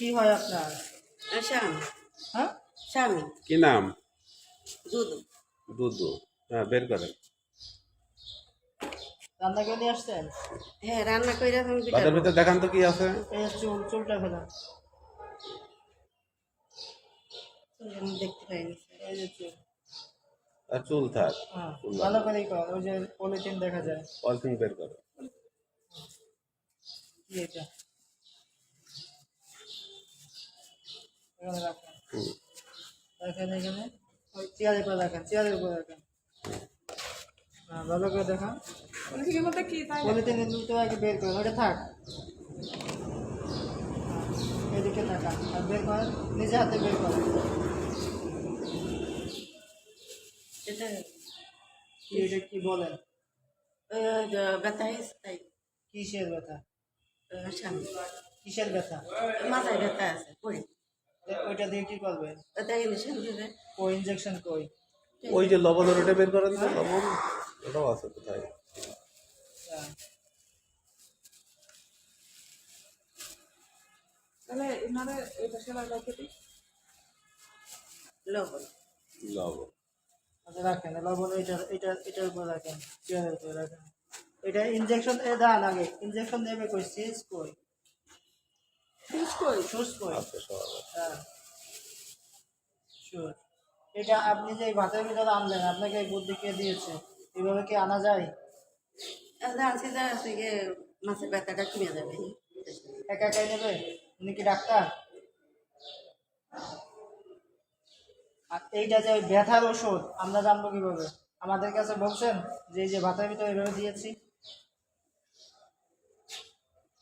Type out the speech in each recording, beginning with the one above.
কি হয় আপনার? স্বামী। হ্যাঁ, স্বামী। কি নাম? দুধু। দুদু। হ্যাঁ, বের করেন। রান্না করে নিয়ে আসছেন? হ্যাঁ, রান্না করে আমি বাজার ভিতরে দেখান তো কি আছে। এই চুলটা ফেলা, দেখতে পাইনি। এই যে চুল। আর চুল থাক। হ্যাঁ, চুল ভালো করেই কর, ওই যে পলিথিন দেখা যায়। পলিথিন বের করো। কি এটা? এখানে রাখেন, হুম। রাখেন এখানে। ওই চেয়ারের উপর রাখেন, চেয়ারের উপর রাখেন। হ্যাঁ, ভালো করে দেখান। পলিথিনের মধ্যে কি তাই? পলিথিনের দুটো আগে বের করেন, ওটা থাক। এদিকে তাকান আর বের করেন, নিজে হাতে বের করেন। এটা এটা কি বলেন? ব্যথা হয়েছে তাই। কিসের ব্যথা? স্বামী। কিসের ব্যথা? মাথায় ব্যথা আছে পড়ে। ওইটা দিয়ে কি করবে? ব্যথা ইঞ্জেকশন দিবে। কই ইনজেকশন কই? ওই যে লবণের ওটা বের করেন তো, লবণ ওটাও আছে কোথায়? হ্যাঁ। তাহলে এনারে এটা সেলাই রাখতে দিই। লবণ। লবণ। আচ্ছা রাখেন, লবণ এটার উপর রাখেন, চেয়ারের উপর রাখেন। এটা ইনজেকশন দেন আগে, ইনজেকশন দেবে কই? সিজ কই? সুচ কই? সুচ কই? আছে সব আছে। হ্যাঁ, সুচ। এটা আপনি যে এই ভাতের ভিতরে আনলেন, আপনাকে এই বুদ্ধি কে দিয়েছে? এভাবে কি আনা যায়? জানছি যে আছে গিয়ে মাছের ব্যথাটা কমে যাবে। একা একাই নেবে? উনি কি ডাক্তার? আর এইটা যে ব্যথার ওষুধ আমরা জানবো কিভাবে? আমাদের কাছে বলছেন যে এই যে ভাতের ভিতরে এভাবে দিয়েছি,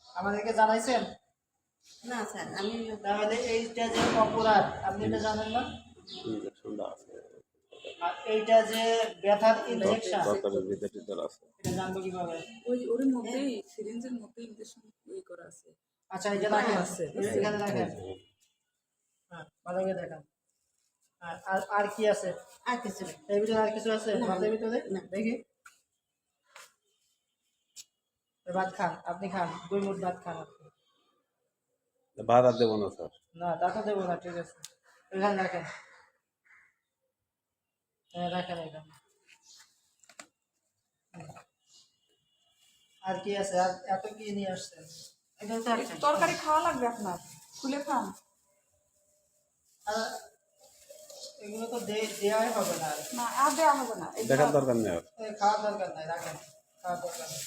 আমাদেরকে জানাইছেন? না স্যার, আমি তাহলে এইটা যে অপরাধ, আপনি এটা জানেন না? ইনজেকশনটা আছে। আর এইটা যে ব্যথার ইনজেকশন, দরকারের ভিতরে আছে। এটা জানবো কিভাবে? ওই ওর মধ্যেই সিরিঞ্জের মধ্যে ইনজেকশন করা আছে। আচ্ছা, এই যে রাখেন, আছে। এখানে রাখেন। হ্যাঁ, ভালো করে দেখান। আর কি আছে? আর কিছু নেই। এর ভিতরে আর কিছু আছে না। ভাতের ভিতরে? না। দেখি। ভাত খান, আপনি খান, 2 মুঠ ভাত খান আপনি। ভাত আর দেবো না স্যার। না, দাঁতা দেবো না, ঠিক আছে। এখানে রাখেন। হ্যাঁ, রাখেন এখানে। আর কি আছে? আর এত কি নিয়ে আসছেন? এটা তো একটু তরকারি খাওয়া লাগবে আপনার, খুলে খান। আর এগুলো তো দেওয়াই হবে না। না আর দেওয়া হবে না। দেখার দরকার নেই আর। খাওয়ার দরকার নাই, রাখেন, খাওয়ার দরকার নেই।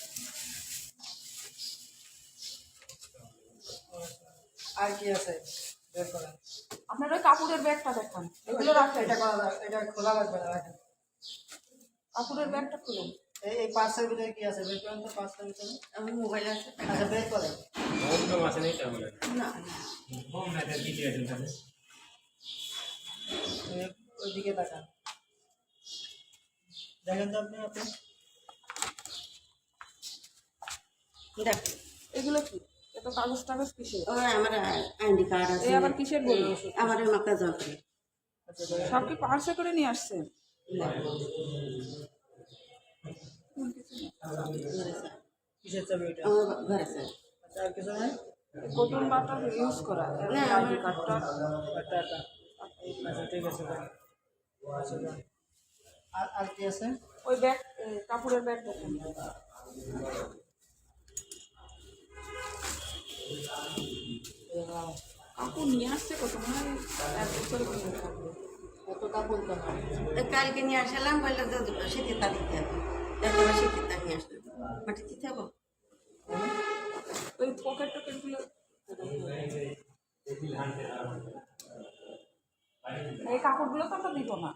আর কি আছে বের করেন। আপনার ওই কাপড়ের ব্যাগটা দেখান, এগুলো রাখেন। এটা খোলা লাগবে না, রাখেন। কাপড়ের ব্যাগটা খুলুন। এই পার্সের ভিতরে কি আছে বের করেন তো, পার্সের ভিতরে। আমার মোবাইল আছে। আচ্ছা, বের করেন। না ওইদিকে তাকান, দেখেন তো আপনি দেখ, এগুলো কি? এত কাগজ টাগজ কিসের? ও আমার আইডি কার্ড আছে। এই আবার কিসের বই? আমার মাথা যন্ত্রণা। আচ্ছা, দেখেন। সব কি পার্সে করে নিয়ে আসছেন? কিসের চাবি এটা? আমার ঘরে স্যার। আচ্ছা, আর কিছু নাই? কটন বাটার ইউজ করা না, আইডি কার্ডটা। আচ্ছা, ঠিক আছে, দেখেন। আচ্ছা, যান। আর কি আছে? ওই ব্যাগ, কাপড়ের ব্যাগ দেখেন। কাপড় নিয়ে আসছে কত, মনে হয় 1 বছরের ভিতরে থাকবে। কত কাপড় কেন? কালকে নিয়ে আসলাম, বললো যে শীতের তারিখ দিতে হবে। দেখো শীতের তারিখ নিয়ে আসলাম, মাটি দিতে হবে। ওই পকেট টকেটগুলো, এই কাপড়গুলো তো আমরা দিব না।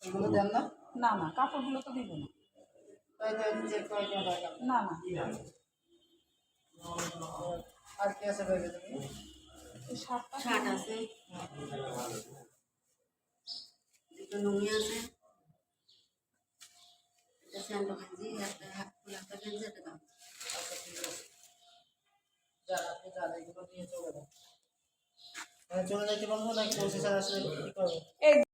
এগুলো দেন না? না না, কাপড়গুলো তো দিব না। তাই তো চেক করে নিয়ে রাখেন। না না, আর কি আছে ব্যাগে তুমি? এই শার্টটা শার্ট আছে, একটা লুঙ্গি আছে, একটা স্যান্ডো গেঞ্জি, একটা হাফ ফুল, একটা গেঞ্জি, একটা গামছা। আচ্ছা, ঠিক আছে। যান, আপনি যান, এগুলো নিয়ে চলে যান। চলে যাইতে বলবো নাকি ওসি স্যার আসলে কি করবো? এই